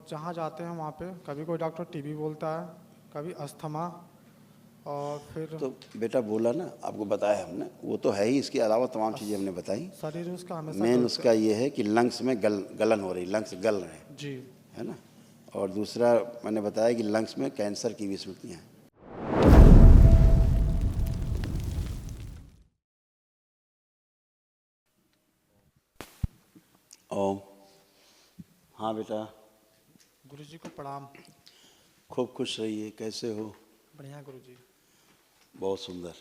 जहाँ जाते हैं वहाँ पे कभी कोई डॉक्टर टीबी बोलता है, कभी अस्थमा, और फिर तो बेटा बोला ना, आपको बताया हमने, वो तो है ही, इसके अलावा तमाम चीज़ें हमने बताई। शरीर उसका हमेशा मेन गलते। उसका ये है कि लंग्स में गलन हो रही, लंग्स गल रहे हैं, जी। है ना। और दूसरा मैंने बताया कि लंग्स में कैंसर की भी स्मृतियाँ हैं। ओम। हाँ बेटा, गुरुजी को प्रणाम। खूब खुश रहिए। कैसे हो? बढ़िया गुरुजी। बहुत सुंदर।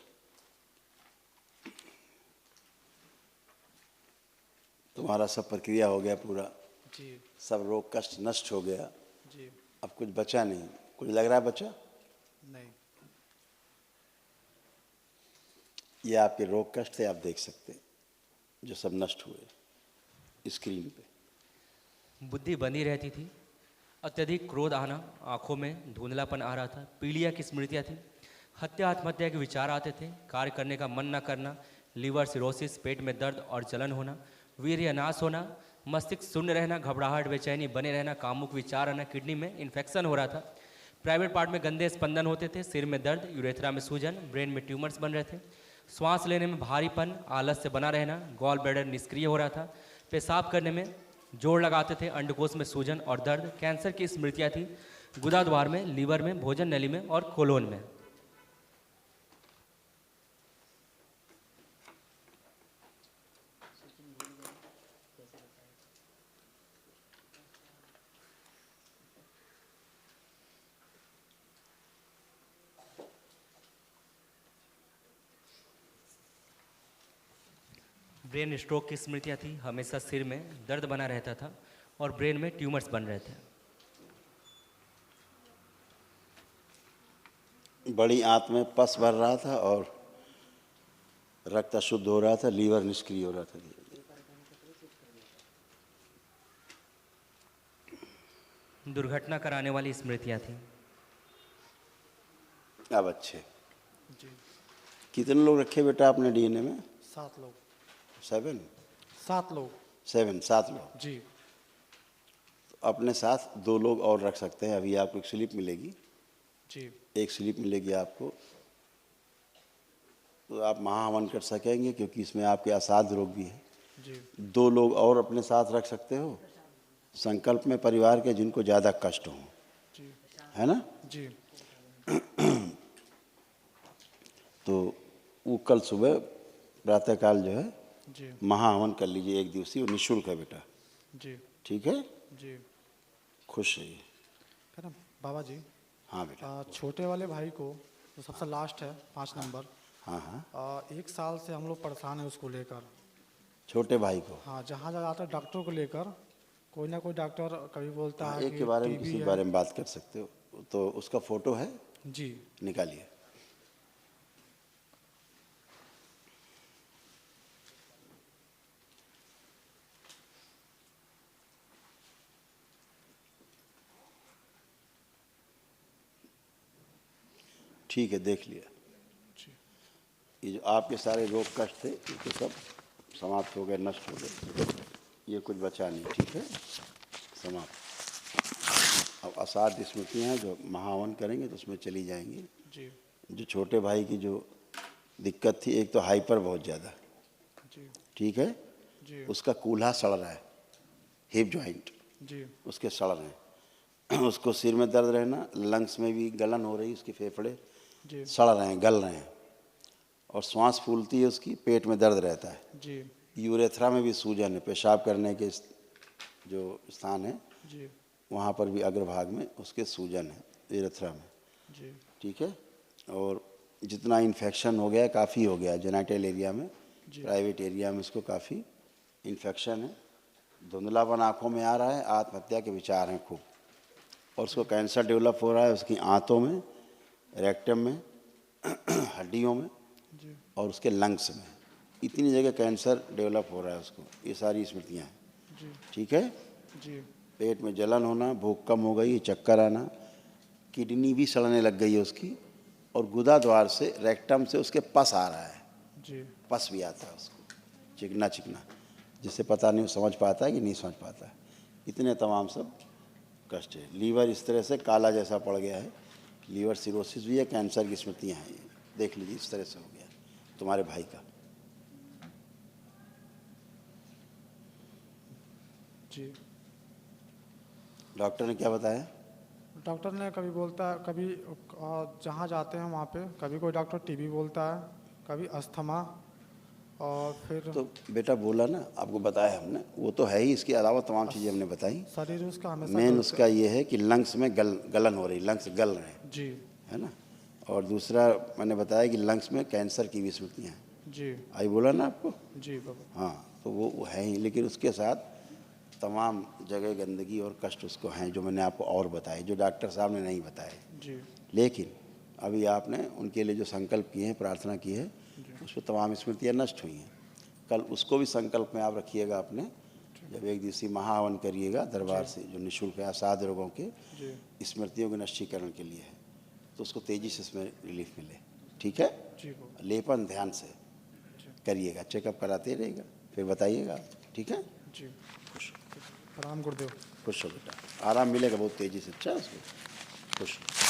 तुम्हारा सब प्रक्रिया हो गया पूरा, जी। सब रोग कष्ट नष्ट हो गया। जी। अब कुछ बचा नहीं। कुछ लग रहा है बचा? नहीं। ये आपके रोग कष्ट थे, आप देख सकते हैं, जो सब नष्ट हुए स्क्रीन पे। बुद्धि बनी रहती थी, अत्यधिक क्रोध आना, आंखों में धुंधलापन आ रहा था, पीलिया की स्मृतियाँ थी, हत्या आत्महत्या के विचार आते थे, कार्य करने का मन न करना, लीवर सिरोसिस, पेट में दर्द और जलन होना, वीर्य नाश होना, मस्तिष्क शून्य रहना, घबराहट बेचैनी बने रहना, कामुक विचार आना, किडनी में इन्फेक्शन हो रहा था, प्राइवेट पार्ट में गंदे स्पंदन होते थे, सिर में दर्द, यूरेथ्रा में सूजन, ब्रेन में ट्यूमर्स बन रहे थे, श्वास लेने में भारीपन, आलस्य बना रहना, गॉल ब्लैडर निष्क्रिय हो रहा था, पेशाब करने में जोड़ लगाते थे, अंडकोश में सूजन और दर्द, कैंसर की स्मृतियाँ थी, गुदा द्वार में, लीवर में, भोजन नली में और कोलोन में। ब्रेन स्ट्रोक की स्मृतियाँ थी, हमेशा सिर में दर्द बना रहता था और ब्रेन में ट्यूमर्स बन रहे थे। बड़ी आंत में पस भर रहा था और रक्त अशुद्ध हो रहा था, लीवर निष्क्रिय हो रहा था। दुर्घटना कराने वाली स्मृतियाँ थी। अब अच्छे। जी। कितने लोग रखे बेटा आपने डीएनए में? 7 लोग। 7? 7 लोग। 7 लोग। जी। तो अपने साथ 2 लोग और रख सकते हैं। अभी आपको एक स्लिप मिलेगी। जी। एक स्लिप मिलेगी आपको, तो आप महाहवन कर सकेंगे, क्योंकि इसमें आपके असाध्य रोग भी है। जी। 2 लोग और अपने साथ रख सकते हो, संकल्प में परिवार के जिनको ज़्यादा कष्ट हो, जी। है ना। जी। तो वो कल सुबह प्रातःकाल जो है जी। महाहवन कर लीजिए, 1 दिवसीय, निःशुल्क है बेटा। जी। ठीक है, जी। खुश रहिए। है ना बाबा जी। हाँ बेटा। छोटे वाले भाई को, जो सबसे लास्ट है 5 नंबर, हाँ हाँ, 1 साल से हम लोग परेशान हैं उसको लेकर। छोटे भाई को। हाँ, जहाँ जहाँ जाता है डॉक्टर को लेकर, कोई ना कोई डॉक्टर कभी बोलता हाँ, है एक के कि बारे में टीबी किसी के है। बारे में बात कर सकते हो, तो उसका फोटो है, जी। निकालिए। ठीक है, देख लिया। जी। ये जो आपके सारे रोग कष्ट थे, ये तो सब समाप्त हो गए, नष्ट हो गए। ये कुछ बचा नहीं। ठीक है, समाप्त। अब असाध्य स्मृतियाँ हैं जो महाहवन करेंगे तो उसमें चली जाएंगी। जी। जो छोटे भाई की जो दिक्कत थी, एक तो हाइपर बहुत ज़्यादा, जी। ठीक है, जी। उसका कूल्हा सड़ रहा है, हिप जॉइंट जी। उसके सड़ रहे हैं। उसको सिर में दर्द रहना, लंग्स में भी गलन हो रही, उसके फेफड़े जी। सड़ रहे हैं, गल रहे हैं, और श्वास फूलती है उसकी, पेट में दर्द रहता है, जी। यूरेथ्रा में भी सूजन है, पेशाब करने के जो स्थान है जी। वहाँ पर भी अग्रभाग में उसके सूजन है, यूरेथ्रा में। जी। ठीक है, और जितना इन्फेक्शन हो गया है, काफ़ी हो गया है जेनाइटल एरिया में, जी। प्राइवेट एरिया में उसको काफ़ी इन्फेक्शन है, धुंधलापन आँखों में आ रहा है, आत्महत्या के विचार हैं खूब, और उसको कैंसर डेवलप हो रहा है उसकी आंतों में, रेक्टम में, हड्डियों में जी। और उसके लंग्स में। इतनी जगह कैंसर डेवलप हो रहा है उसको। ये सारी स्मृतियाँ हैं। जी। ठीक है, जी। पेट में जलन होना, भूख कम हो गई, चक्कर आना, किडनी भी सड़ने लग गई है उसकी, और गुदा द्वार से, रेक्टम से उसके पस आ रहा है, जी। पस भी आता है उसको, चिकना चिकना, जिससे पता नहीं समझ पाता है कि नहीं समझ पाता है। इतने तमाम सब कष्ट है। लीवर इस तरह से काला जैसा पड़ गया है, लीवर सिरोसिस भी है, कैंसर की स्मृतियाँ हैं, ये देख लीजिए इस तरह से हो गया तुम्हारे भाई का। जी। डॉक्टर ने क्या बताया? डॉक्टर ने कभी बोलता है, कभी जहाँ जाते हैं वहाँ पे कभी कोई डॉक्टर टीबी बोलता है, कभी अस्थमा, और फिर तो बेटा बोला ना, आपको बताया हमने, वो तो है ही, इसके अलावा तमाम चीज़ें हमने बताई। शरीर उसका हमेशा मेन उसका ये है कि लंग्स में गलन हो रही, लंग्स गल रहे हैं, जी है ना। और दूसरा मैंने बताया कि लंग्स में कैंसर की भी स्मृतियाँ हैं, जी आई बोला ना आपको। जी बाबा। हाँ, तो वो है ही, लेकिन उसके साथ तमाम जगह गंदगी और कष्ट उसको हैं, जो मैंने आपको और बताए, जो डॉक्टर साहब ने नहीं बताए। जी लेकिन अभी आपने उनके लिए जो संकल्प किए हैं, प्रार्थना की है, उस पर तमाम स्मृतियाँ नष्ट हुई हैं। कल उसको भी संकल्प में आप रखिएगा अपने, जब एक दिवसीय महाहवन करिएगा दरबार से, जो निःशुल्क है, असाध्य रोगों के जी स्मृतियों के नष्टीकरण के लिए है, तो उसको तेज़ी से इसमें रिलीफ मिले। ठीक है, जी बाबा। लेपन ध्यान से करिएगा, चेकअप कराते रहिएगा, फिर बताइएगा। ठीक है, जी खुश प्रणाम गुरुदेव। खुश हो बेटा, आराम मिलेगा बहुत तेज़ी से। अच्छा, उसको खुश हो।